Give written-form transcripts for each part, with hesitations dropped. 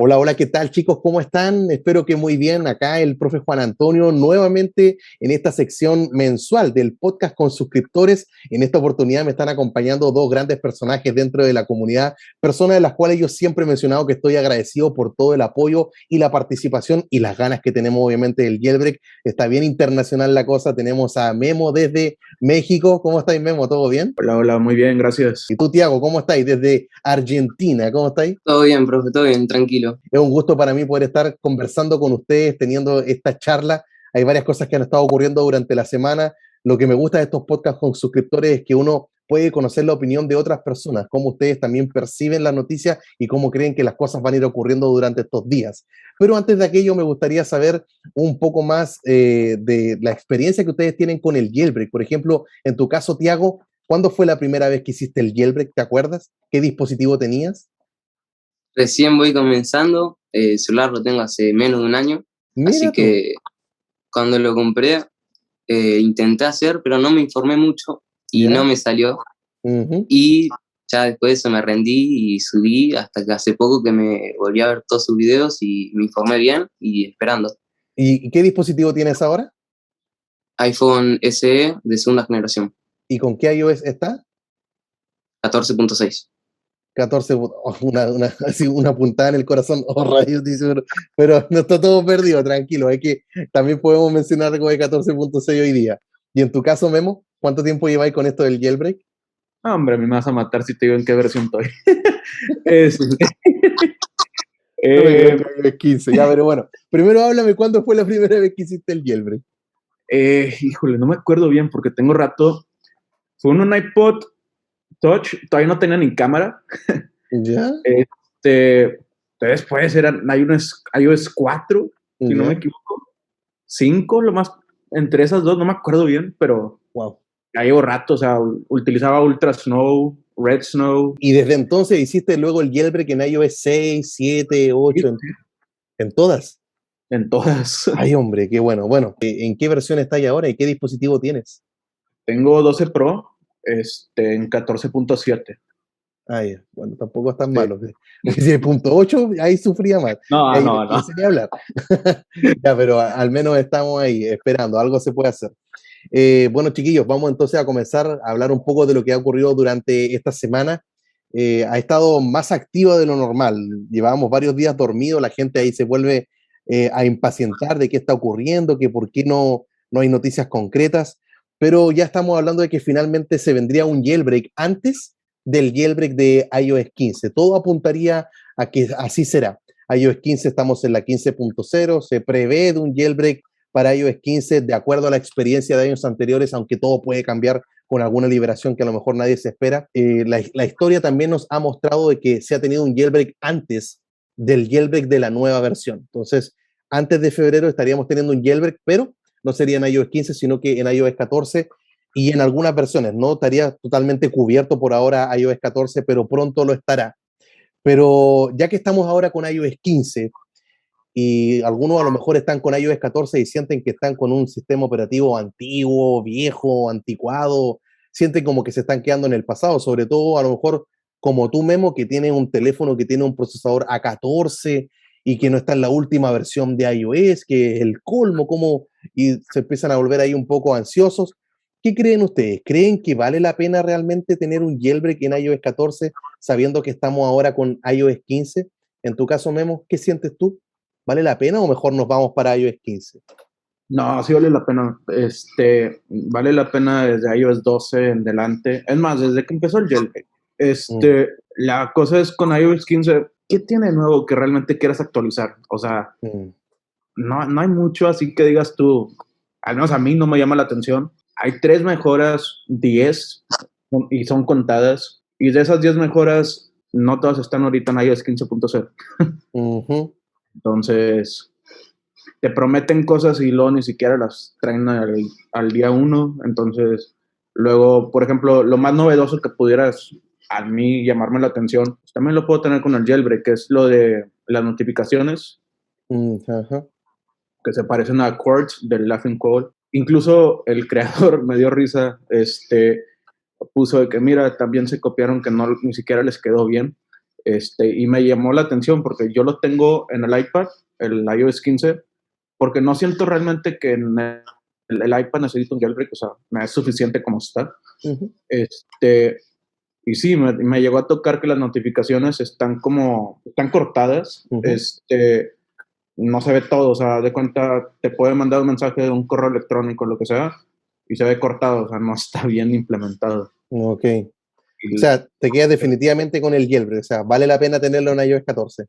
Hola, hola, ¿qué tal chicos? ¿Cómo están? Espero que muy bien. Acá el profe Juan Antonio nuevamente en esta sección mensual del podcast con suscriptores. En esta oportunidad me están acompañando dos grandes personajes dentro de la comunidad, personas de las cuales yo siempre he mencionado que estoy agradecido por todo el apoyo y la participación y las ganas que tenemos obviamente del Jailbreak. Está bien internacional la cosa. Tenemos a Memo desde México. ¿Cómo estáis, Memo? ¿Todo bien? Hola, hola, muy bien, gracias. Y tú, Tiago, ¿cómo estáis? Desde Argentina, ¿cómo estáis? Todo bien, profe, todo bien, tranquilo. Es un gusto para mí poder estar conversando con ustedes, teniendo esta charla. Hay varias cosas que han estado ocurriendo durante la semana. Lo que me gusta de estos podcasts con suscriptores es que uno puede conocer la opinión de otras personas, cómo ustedes también perciben las noticias y cómo creen que las cosas van a ir ocurriendo durante estos días. Pero antes de aquello, me gustaría saber un poco más de la experiencia que ustedes tienen con el jailbreak. Por ejemplo, en tu caso, Tiago, ¿cuándo fue la primera vez que hiciste el jailbreak? ¿Te acuerdas? ¿Qué dispositivo tenías? Recién voy comenzando, el celular lo tengo hace menos de un año, Mira así tú. que cuando lo compré intenté hacer, pero no me informé mucho y no ¿Ya? me salió. Ujú. Y ya después de eso me rendí y subí hasta que hace poco que me volví a ver todos sus videos y me informé bien y esperando. ¿Y qué dispositivo tienes ahora? iPhone SE de segunda generación, ¿Y con qué iOS está? 14.6. 14, así una puntada en el corazón, oh rayos, dice uno. Pero no está todo perdido, tranquilo, es que también podemos mencionar algo de 14.6 hoy día. Y en tu caso, Memo, ¿cuánto tiempo lleváis con esto del jailbreak? No, hombre, a mí me vas a matar si te digo en qué versión estoy. Este, Yo me quedé eh, en iOS 15, ya, pero bueno. Primero háblame, ¿cuándo fue la primera vez que hiciste el jailbreak? híjole, no me acuerdo bien porque tengo rato. Fue un iPod Touch, todavía no tenía ni cámara. ¿Ya? Este, después eran iOS 4, si no me ¿Ya? equivoco. 5, lo más, entre esas dos, no me acuerdo bien, pero Wow. ya llevo rato, o sea, utilizaba Ultra Snow, Red Snow. Y desde entonces hiciste luego el jailbreak en iOS 6, 7, Sí, 8, en todas. en todas. Ay, hombre, qué bueno. Bueno, ¿en qué versión estás ahora y qué dispositivo tienes? Tengo 12 Pro, en 14.7. Ah, ya. Bueno, tampoco es tan Sí. malo. Si es punto 8, ahí sufría más. Y No, ahí de no, no. 15 ni hablar. Ya, pero al menos estamos ahí esperando, algo se puede hacer. Bueno, chiquillos, vamos entonces a comenzar a hablar un poco de lo que ha ocurrido durante esta semana. Ha estado más activa de lo normal. Llevábamos varios días dormidos, la gente ahí se vuelve a impacientar de qué está ocurriendo, que por qué no hay noticias concretas, pero ya estamos hablando de que finalmente se vendría un jailbreak antes del jailbreak de iOS 15. Todo apuntaría a que así será. iOS 15 estamos en la 15.0, se prevé de un jailbreak para iOS 15 de acuerdo a la experiencia de años anteriores, aunque todo puede cambiar con alguna liberación que a lo mejor nadie se espera. La historia también nos ha mostrado de que se ha tenido un jailbreak antes del jailbreak de la nueva versión. Entonces, antes de febrero estaríamos teniendo un jailbreak, pero no sería en iOS 15, sino que en iOS 14 y en algunas versiones. No estaría totalmente cubierto por ahora iOS 14, pero pronto lo estará. Pero ya que estamos ahora con iOS 15, y algunos a lo mejor están con iOS 14 y sienten que están con un sistema operativo antiguo, viejo, anticuado, sienten como que se están quedando en el pasado, sobre todo a lo mejor como tú, Memo, que tienes un teléfono que tiene un procesador A14 y que no está en la última versión de iOS, que es el colmo, como, y se empiezan a volver ahí un poco ansiosos. ¿Qué creen ustedes? ¿Creen que vale la pena realmente tener un jailbreak en iOS 14 sabiendo que estamos ahora con iOS 15? En tu caso, Memo, ¿qué sientes tú? ¿Vale la pena o mejor nos vamos para iOS 15? No, sí vale la pena. Vale la pena desde iOS 12 en delante. Es más, desde que empezó el jailbreak. Mm, La cosa es con iOS 15, ¿qué tiene nuevo que realmente quieras actualizar? O sea, mm, no hay mucho así que digas tú, al menos a mí no me llama la atención. Hay 3 mejoras, 10, y son contadas. Y de esas 10 mejoras, no todas están ahorita en iOS 15.0. ujú. Entonces, te prometen cosas y luego ni siquiera las traen al día uno. Entonces, luego, por ejemplo, lo más novedoso que pudieras a mí llamarme la atención, pues también lo puedo tener con el jailbreak, que es lo de las notificaciones Ajá. que se parecen a Quartz del Laughing Code. Incluso el creador me dio risa, puso de que mira, también se copiaron que no, ni siquiera les quedó bien. Y me llamó la atención porque yo lo tengo en el iPad, el iOS 15, porque no siento realmente que en el iPad necesito un jailbreak, o sea, me es suficiente como está. Ujú. Y sí, me llegó a tocar que las notificaciones están cortadas. Ujú. No se ve todo, o sea, de cuenta, te puede mandar un mensaje de un correo electrónico, lo que sea, y se ve cortado, o sea, no está bien implementado. Ok. O Y, sea, te quedas definitivamente con el jailbreak, o sea, vale la pena tenerlo en iOS 14.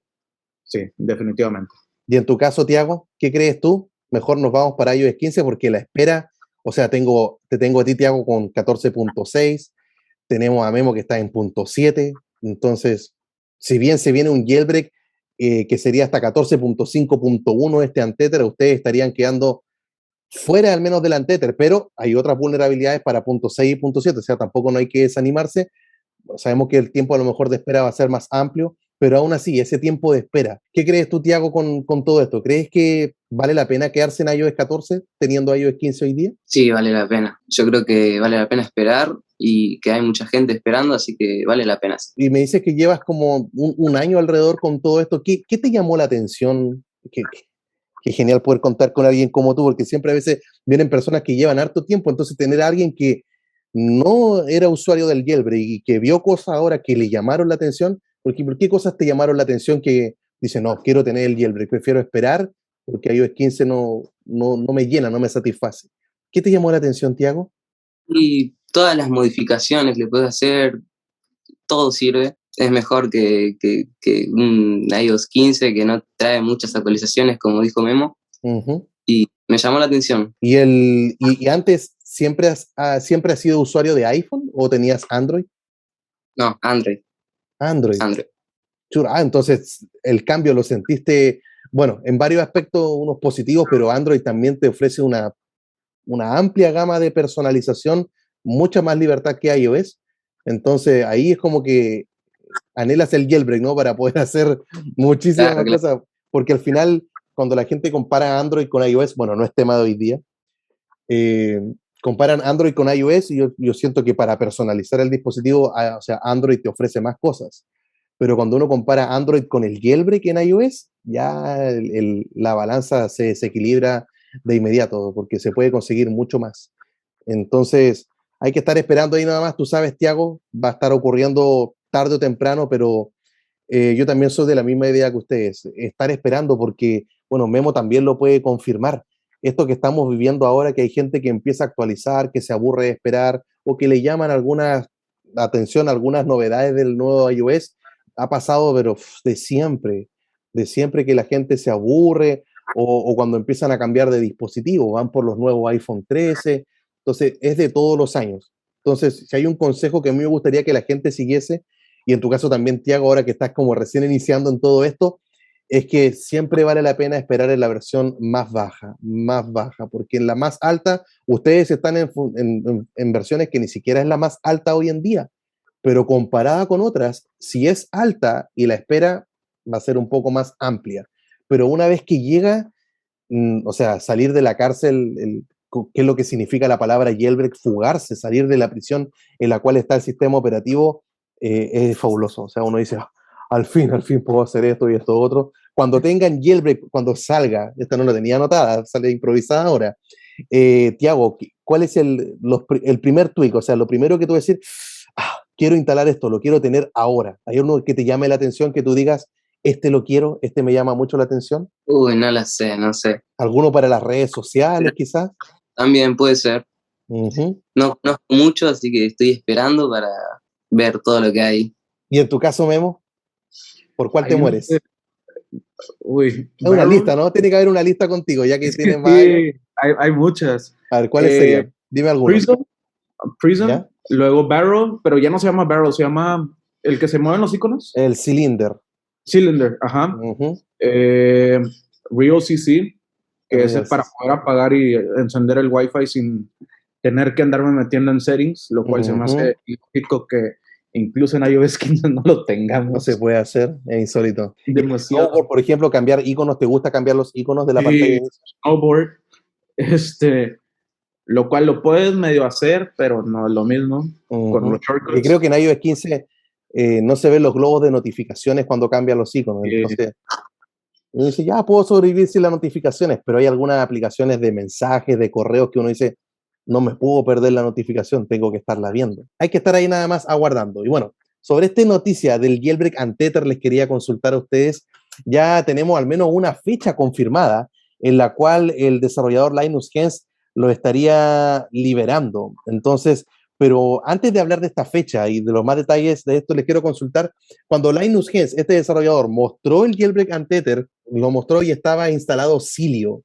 sí, definitivamente. Y en tu caso, Tiago, ¿qué crees tú? Mejor nos vamos para iOS 15 porque la espera, o sea, te tengo a ti, Tiago, con 14.6, tenemos a Memo que está en punto 7, entonces, si bien se viene un jailbreak que sería hasta 14.5.1 este Untethered, ustedes estarían quedando fuera al menos del Untethered, pero hay otras vulnerabilidades para punto 6 y punto 7, o sea, tampoco no hay que desanimarse. Sabemos que el tiempo a lo mejor de espera va a ser más amplio, pero aún así, ese tiempo de espera, ¿qué crees tú, Tiago, con todo esto? ¿Crees que vale la pena quedarse en iOS 14 teniendo iOS 15 hoy día? Sí, vale la pena. Yo creo que vale la pena esperar y que hay mucha gente esperando, así que vale la pena. Y me dices que llevas como un año alrededor con todo esto. ¿Qué te llamó la atención? Qué genial poder contar con alguien como tú, porque siempre a veces vienen personas que llevan harto tiempo, entonces tener a alguien que no era usuario del jailbreak y que vio cosas ahora que le llamaron la atención, porque ¿por qué cosas te llamaron la atención que dice, no, quiero tener el jailbreak, prefiero esperar porque iOS 15 no me llena, no me satisface? ¿Qué te llamó la atención, Tiago? Y todas las modificaciones le puedes hacer, todo sirve. Es mejor que un iOS 15 que no trae muchas actualizaciones, como dijo Memo, Ujú. y me llamó la atención. Y antes, ¿siempre has sido usuario de iPhone o tenías Android? No, Android, Android. Android. Entonces el cambio lo sentiste, bueno, en varios aspectos, unos positivos, pero Android también te ofrece una amplia gama de personalización, mucha más libertad que iOS. Entonces ahí es como que anhelas el jailbreak, ¿no? Para poder hacer muchísimas Claro, más claro. cosas, porque al final, cuando la gente compara Android con iOS, bueno, no es tema de hoy día, eh, comparan Android con iOS y yo siento que para personalizar el dispositivo, o sea, Android te ofrece más cosas. Pero cuando uno compara Android con el jailbreak en iOS, ya la balanza se desequilibra de inmediato, porque se puede conseguir mucho más. Entonces, hay que estar esperando ahí nada más. Tú sabes, Tiago, va a estar ocurriendo tarde o temprano, pero yo también soy de la misma idea que ustedes. Estar esperando porque, bueno, Memo también lo puede confirmar. Esto que estamos viviendo ahora, que hay gente que empieza a actualizar, que se aburre de esperar o que le llaman algunas atención a algunas novedades del nuevo iOS, ha pasado, pero de siempre que la gente se aburre o cuando empiezan a cambiar de dispositivo, van por los nuevos iPhone 13. Entonces, es de todos los años. Entonces, si hay un consejo que a mí me gustaría que la gente siguiese, y en tu caso también, Tiago, ahora que estás como recién iniciando en todo esto, es que siempre vale la pena esperar en la versión más baja, porque en la más alta, ustedes están en versiones que ni siquiera es la más alta hoy en día, pero comparada con otras, si es alta y la espera va a ser un poco más amplia. Pero una vez que llega, o sea, salir de la cárcel, qué es lo que significa la palabra jailbreak, fugarse, salir de la prisión en la cual está el sistema operativo, es fabuloso. O sea, uno dice, "Ah, al fin puedo hacer esto y esto otro". Cuando tengan jailbreak, cuando salga, esta no la tenía anotada, sale improvisada ahora. Tiago, ¿cuál es el primer tweak? O sea, lo primero que tú vas a decir, quiero instalar esto, lo quiero tener ahora. ¿Hay uno que te llame la atención, que tú digas, este lo quiero, este me llama mucho la atención? Uy, no la sé, no sé. ¿Alguno para las redes sociales, Pero quizás? también puede ser. Ujú. No conozco mucho, así que estoy esperando para ver todo lo que hay. Y en tu caso, Memo, ¿por cuál te Hay uno que, mueres? uy, Es una lista, Barrel. ¿no? Tiene que haber una lista contigo, ya que Es que tienes varios. sí, hay muchas. A ver, ¿cuáles Eh, serían? Dime algunos. Prism, Prism, ¿Ya? luego Barrel, pero ya no se llama Barrel, se llama el que se mueven los iconos. El Cylinder. Cylinder, ajá. Ujú. Eh, Real CC, que es Real para CC. poder apagar y encender el Wi-Fi sin tener que andarme metiendo en settings, lo cual se me Ujú. hace lógico que incluso en iOS 15 no lo No se tengamos. puede hacer, es insólito. Y en Snowboard, Demasiado. por ejemplo, cambiar iconos, ¿te gusta cambiar los iconos de la pantalla de Sí, inicio? snowboard, lo cual lo puedes medio hacer, pero no es lo mismo con Ujú. los Porque creo shortcuts. que en iOS 15 no se ven los globos de notificaciones cuando cambian los iconos. Sí. Entonces, uno dice, ya puedo sobrevivir sin las notificaciones, pero hay algunas aplicaciones de mensajes, de correos que uno dice, no me puedo perder la notificación, tengo que estarla viendo. Hay que estar ahí nada más aguardando. Y bueno, sobre esta noticia del jailbreak Untether les quería consultar a ustedes. Ya tenemos al menos una fecha confirmada en la cual el desarrollador Linus Hens lo estaría liberando. Entonces, pero antes de hablar de esta fecha y de los más detalles de esto, les quiero consultar, cuando Linus Hens, este desarrollador, mostró el jailbreak Untether, lo mostró y estaba instalado Cilio,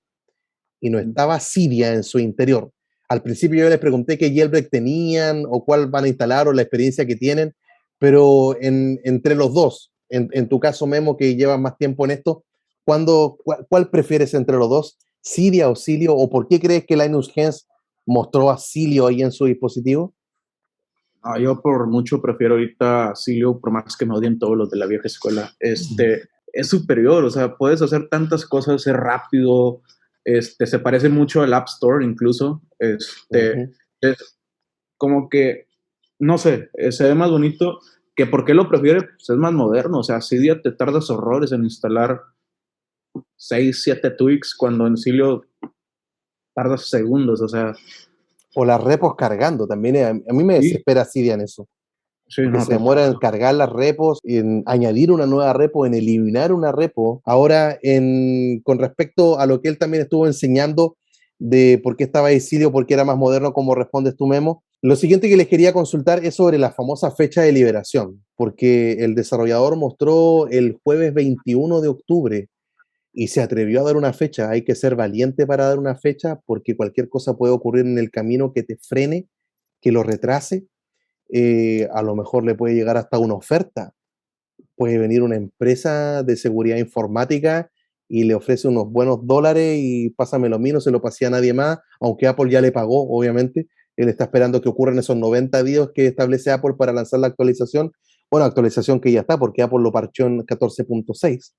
y no estaba Cydia en su interior. Al principio yo les pregunté qué jailbreak tenían o cuál van a instalar o la experiencia que tienen, pero entre los dos, en tu caso Memo, que llevas más tiempo en esto, ¿cuál prefieres entre los dos? ¿Cydia o Cilio? ¿O por qué crees que Linus Hens mostró a Cilio ahí en su dispositivo? No, yo por mucho prefiero ahorita Cilio, por más que me odien todos los de la vieja escuela. Es superior, o sea, puedes hacer tantas cosas, es rápido, se parece mucho al App Store incluso. Es como que, no sé, se ve más bonito. Que ¿por qué lo prefiere? Pues es más moderno, o sea, Cydia te tardas horrores en instalar 6, 7 tweaks, cuando en Cilio tardas segundos, o sea. O las repos cargando también. A mí me desespera Cydia en eso. Sí, que se demora en cargar las repos, en añadir una nueva repo, en eliminar una repo. Ahora, con respecto a lo que él también estuvo enseñando de por qué estaba ahí Cydia, por qué era más moderno, como respondes tú, Memo, lo siguiente que les quería consultar es sobre la famosa fecha de liberación, porque el desarrollador mostró el jueves 21 de octubre y se atrevió a dar una fecha. Hay que ser valiente para dar una fecha porque cualquier cosa puede ocurrir en el camino que te frene, que lo retrase. A lo mejor le puede llegar hasta una oferta. Puede venir una empresa de seguridad informática y le ofrece unos buenos dólares y pásamelo a mí, no se lo pasé a nadie más, aunque Apple ya le pagó, obviamente. Él está esperando que ocurran esos 90 días que establece Apple para lanzar la actualización. Bueno, actualización que ya está, porque Apple lo parchó en 14.6.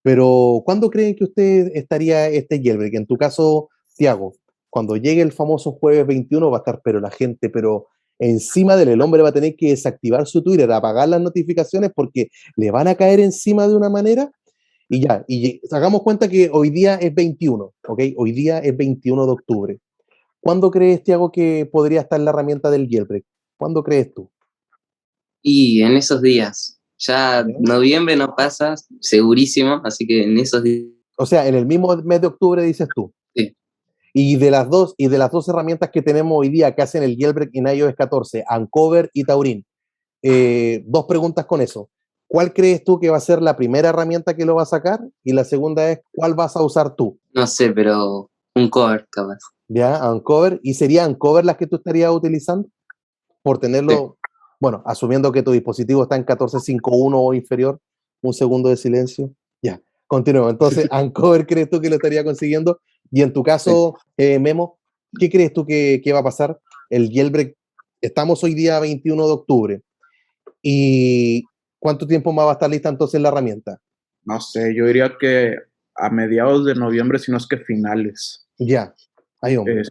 Pero, ¿cuándo creen que usted estaría este jailbreak? En tu caso, Tiago, cuando llegue el famoso jueves 21 va a estar, pero la gente, pero encima de él, el hombre va a tener que desactivar su Twitter, apagar las notificaciones porque le van a caer encima de una manera y ya, y hagamos cuenta que hoy día es 21, ¿ok? Hoy día es 21 de octubre. ¿Cuándo crees, Tiago, que podría estar la herramienta del jailbreak? ¿Cuándo crees tú? Y en esos días, ya noviembre no pasa, segurísimo, así que en esos días. O sea, en el mismo mes de octubre dices tú. Sí. Y de las dos herramientas que tenemos hoy día que hacen el jailbreak en iOS 14, Uncover y Taurin, dos preguntas con eso. ¿Cuál crees tú que va a ser la primera herramienta que lo va a sacar? Y la segunda es, ¿cuál vas a usar tú? No sé, pero un cover, capaz. Ya, Uncover. ¿Y sería Uncover las que tú estarías utilizando? Por tenerlo, bueno, asumiendo que tu dispositivo está en 14.5.1 o inferior, un segundo de silencio. Ya, continúo. Entonces, Uncover, ¿crees tú que lo estaría consiguiendo? Y en tu caso, Memo, ¿qué crees tú que va a pasar? El jailbreak, estamos hoy día 21 de octubre. ¿Y cuánto tiempo más va a estar lista entonces la herramienta? No sé, yo diría que a mediados de noviembre, si no es que finales. Ya, ahí hombre.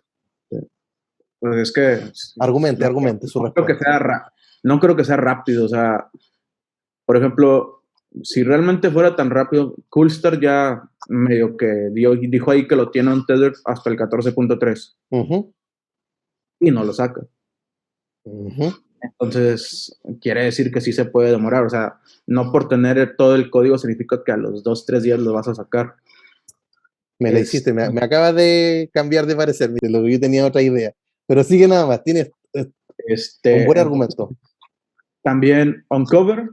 Pues es que... Argumente su respuesta. No creo que sea rápido, o sea, por ejemplo, si realmente fuera tan rápido, Coolstar ya medio que dijo ahí que lo tiene un tether hasta el 14.3 y no lo saca. Entonces, quiere decir que sí se puede demorar, o sea, no por tener todo el código significa que a los 2-3 días lo vas a sacar. Me la hiciste, me acabas de cambiar de parecer, mire, lo que yo tenía otra idea, pero sigue nada más, tienes un buen argumento. También Uncover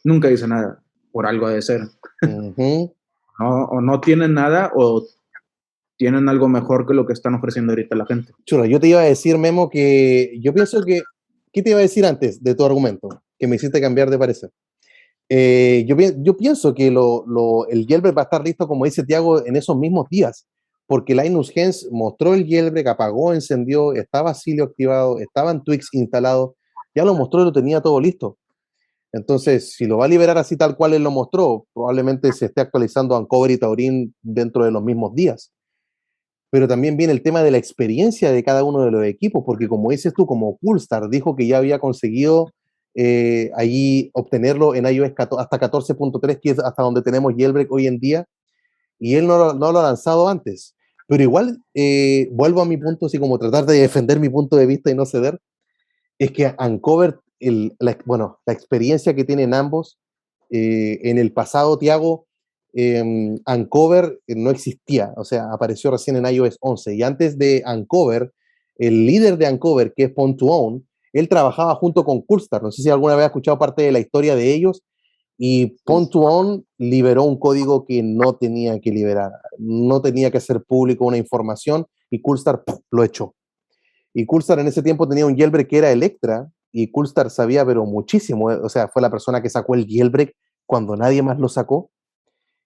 nunca dice nada, por algo de ser. O no tienen nada o tienen algo mejor que lo que están ofreciendo ahorita la gente. Chulo, yo te iba a decir, Memo, que yo pienso que... ¿Qué te iba a decir antes de tu argumento? Que me hiciste cambiar de parecer. Yo pienso que el jailbreak va a estar listo, como dice Tiago, en esos mismos días, porque Linus Hens mostró el jailbreak, apagó, encendió, estaba Cilio activado, estaban tweaks instalados, ya lo mostró y lo tenía todo listo. Entonces, si lo va a liberar así tal cual él lo mostró, probablemente se esté actualizando Uncover y Taurin dentro de los mismos días. Pero también viene el tema de la experiencia de cada uno de los equipos, porque como dices tú, como Coolstar dijo que ya había conseguido allí obtenerlo en iOS hasta 14.3, que es hasta donde tenemos Jailbreak hoy en día, y él no lo ha lanzado antes. Pero igual, vuelvo a mi punto, así como tratar de defender mi punto de vista y no ceder, es que Uncover, la experiencia que tienen ambos, en el pasado, Tiago, Uncover no existía, o sea, apareció recién en iOS 11, y antes de Uncover, el líder de Uncover, que es Pwn2Own, él trabajaba junto con Coolstar, no sé si alguna vez has escuchado parte de la historia de ellos, y Pwn2Own liberó un código que no tenía que liberar, no tenía que hacer público una información, y Coolstar lo echó. Y Coolstar en ese tiempo tenía un jailbreak que era Electra, y Coolstar sabía, pero muchísimo, o sea, fue la persona que sacó el jailbreak cuando nadie más lo sacó,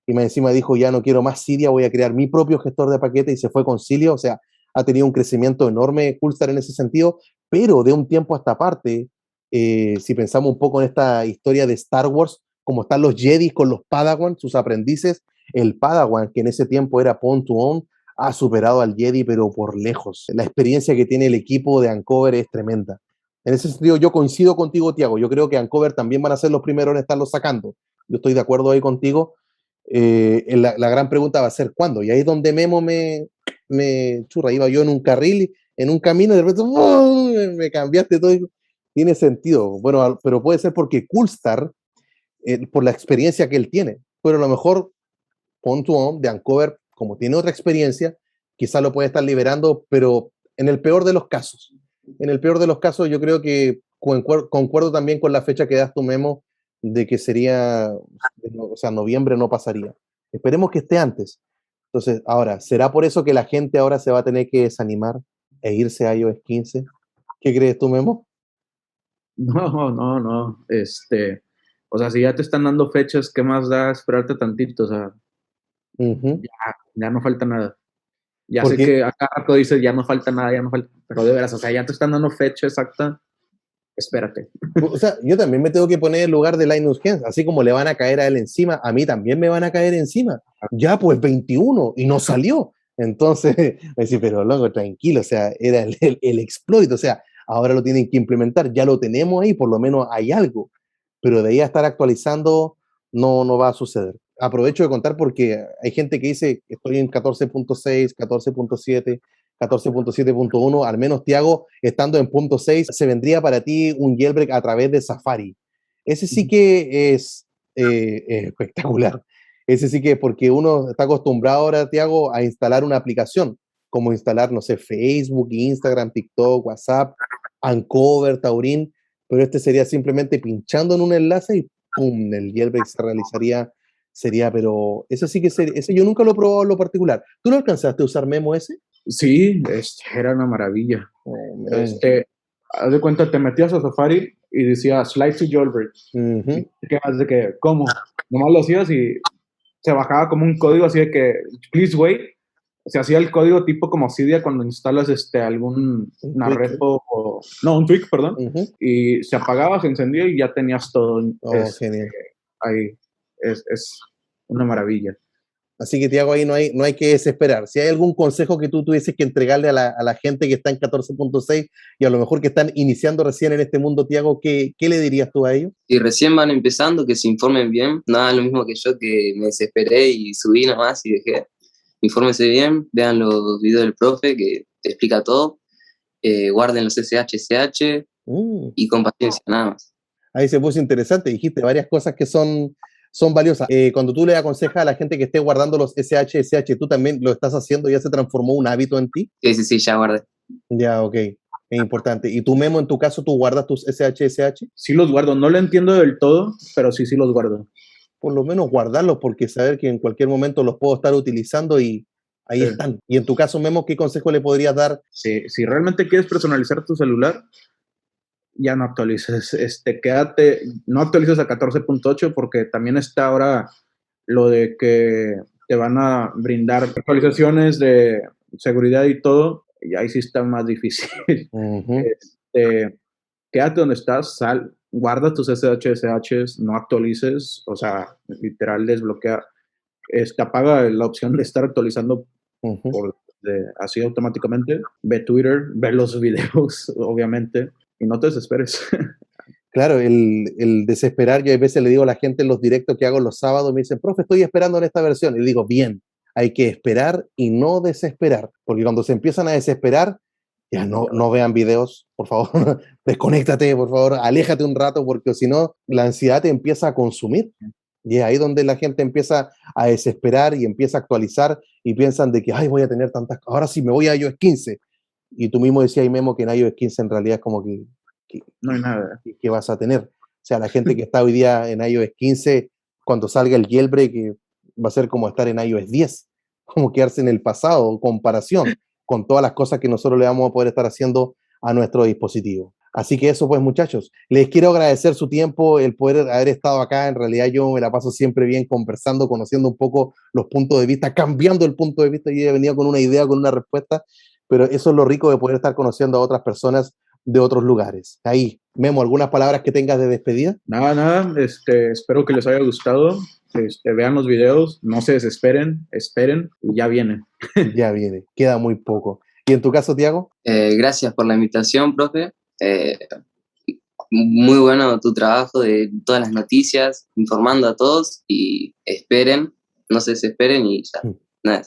y más encima dijo, ya no quiero más Cydia, voy a crear mi propio gestor de paquetes, y se fue con Cilia, o sea, ha tenido un crecimiento enorme Coolstar en ese sentido, pero de un tiempo a esta parte, si pensamos un poco en esta historia de Star Wars, como están los Jedi con los Padawan, sus aprendices, el Padawan, que en ese tiempo era Pwn2Own, ha superado al Jedi, pero por lejos. La experiencia que tiene el equipo de Uncover es tremenda. En ese sentido, yo coincido contigo, Tiago. Yo creo que Uncover también van a ser los primeros en estarlo sacando. Yo estoy de acuerdo ahí contigo. La gran pregunta va a ser ¿cuándo? Y ahí es donde Memo me churra. Iba yo en un carril, en un camino, y de repente ¡oh! Me cambiaste todo. Tiene sentido. Bueno, pero puede ser porque Coolstar, por la experiencia que él tiene, pero a lo mejor Pwn2Own de Uncover, como tiene otra experiencia, quizás lo puede estar liberando, pero en el peor de los casos. En el peor de los casos, yo creo que concuerdo también con la fecha que das tu, Memo, de que sería, o sea, noviembre no pasaría. Esperemos que esté antes. Entonces, ahora, ¿será por eso que la gente ahora se va a tener que desanimar e irse a iOS 15? ¿Qué crees tú, Memo? No. O sea, si ya te están dando fechas, ¿qué más da esperarte tantito? O sea, ya no falta nada. Ya sé Porque, que acá rato dices, ya no falta nada, ya no falta, pero de veras, o sea, ya te están dando fecha exacta, espérate. o sea, yo también me tengo que poner en lugar de Linus Gens, así como le van a caer a él encima, a mí también me van a caer encima. Ya, pues 21 y no salió. Entonces, me decís, pero loco, tranquilo, o sea, era el exploit, o sea, ahora lo tienen que implementar, ya lo tenemos ahí, por lo menos hay algo, pero de ahí a estar actualizando, no va a suceder. Aprovecho de contar porque hay gente que dice que estoy en 14.6, 14.7, 14.7.1, al menos Tiago, estando en punto 6, se vendría para ti un jailbreak a través de Safari. Ese sí que es espectacular. Ese sí que, porque uno está acostumbrado ahora, Tiago, a instalar una aplicación, como instalar, no sé, Facebook, Instagram, TikTok, WhatsApp, Uncover, Taurin, pero este sería simplemente pinchando en un enlace y ¡pum! El jailbreak se realizaría, sería, pero ese sí que sería, ese yo nunca lo he probado en lo particular. ¿Tú lo alcanzaste a usar, Memo, ese? Sí, era una maravilla. Oh, Haz de cuenta, te metías a Safari y decía slide to jailbreak. Y te quedas de que, ¿cómo? Nomás lo hacías y se bajaba como un código así de que, please wait. Se hacía el código tipo como Cydia cuando instalas una repo o, no, un tweak, perdón, y se apagaba, se encendía y ya tenías todo Oh, genial. ahí. Es una maravilla. Así que, Tiago, ahí no hay que desesperar. Si hay algún consejo que tú tuvieses que entregarle a la gente que está en 14.6 y a lo mejor que están iniciando recién en este mundo, Tiago, ¿qué le dirías tú a ellos? Si recién van empezando, que se informen bien. Nada, lo mismo que yo, que me desesperé y subí nomás y dejé. Infórmense bien, vean los videos del profe que te explica todo. Guarden los SH y con paciencia, nada más. Ahí se puso interesante, dijiste varias cosas que son valiosas. Cuando tú le aconsejas a la gente que esté guardando los SH, ¿tú también lo estás haciendo? ¿Ya se transformó un hábito en ti? Sí, ya guardé. Ya, ok, es importante. ¿Y tú, Memo, en tu caso, tú guardas tus SH? Sí los guardo, no lo entiendo del todo, pero sí los guardo. Por lo menos guardarlos, porque saber que en cualquier momento los puedo estar utilizando y ahí están. Y en tu caso, Memo, ¿qué consejo le podrías dar? Si realmente quieres personalizar tu celular, ya no actualices, quédate, no actualices a 14.8 porque también está ahora lo de que te van a brindar actualizaciones de seguridad y todo, y ahí sí está más difícil. Quédate donde estás, guarda tus SSHs, no actualices, o sea, literal desbloquea, apaga la opción de estar actualizando así automáticamente, ve Twitter, ve los videos, obviamente, y no te desesperes. Claro, el desesperar, yo a veces le digo a la gente en los directos que hago los sábados, me dicen, profe, estoy esperando en esta versión. Y le digo, bien, hay que esperar y no desesperar, porque cuando se empiezan a desesperar, ya no vean videos, por favor, desconéctate, por favor, aléjate un rato, porque si no, la ansiedad te empieza a consumir. Y es ahí donde la gente empieza a desesperar y empieza a actualizar y piensan de que, ay, voy a tener tantas, ahora sí me voy a iOS 15. Y tú mismo decías, Memo, que en iOS 15 en realidad es como que No hay nada. que vas a tener. O sea, la gente que está hoy día en iOS 15, cuando salga el jailbreak, va a ser como estar en iOS 10, como quedarse en el pasado, comparación con todas las cosas que nosotros le vamos a poder estar haciendo a nuestro dispositivo. Así que eso pues, muchachos, les quiero agradecer su tiempo, el poder haber estado acá. En realidad yo me la paso siempre bien conversando, conociendo un poco los puntos de vista, cambiando el punto de vista. Yo he venido con una idea, con una respuesta, pero eso es lo rico de poder estar conociendo a otras personas de otros lugares. Ahí, Memo, ¿algunas palabras que tengas de despedida? Nada, espero que les haya gustado. Vean los videos, no se desesperen, esperen y ya viene. Ya viene, queda muy poco. ¿Y en tu caso, Tiago? Gracias por la invitación, profe. Muy bueno tu trabajo de todas las noticias, informando a todos y esperen, no se desesperen y ya, nada.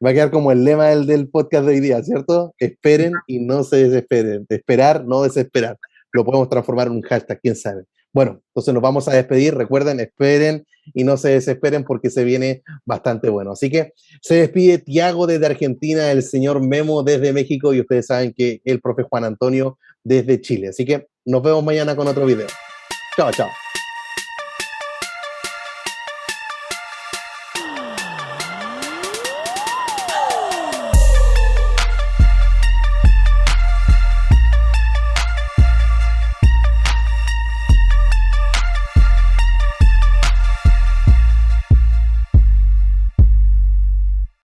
Va a quedar como el lema del podcast de hoy día, ¿cierto? Esperen y no se desesperen. Esperar, no desesperar. Lo podemos transformar en un hashtag, quién sabe. Bueno, entonces nos vamos a despedir. Recuerden, esperen y no se desesperen porque se viene bastante bueno. Así que se despide Tiago desde Argentina, el señor Memo desde México y ustedes saben que el profe Juan Antonio desde Chile. Así que nos vemos mañana con otro video. Chao, chao.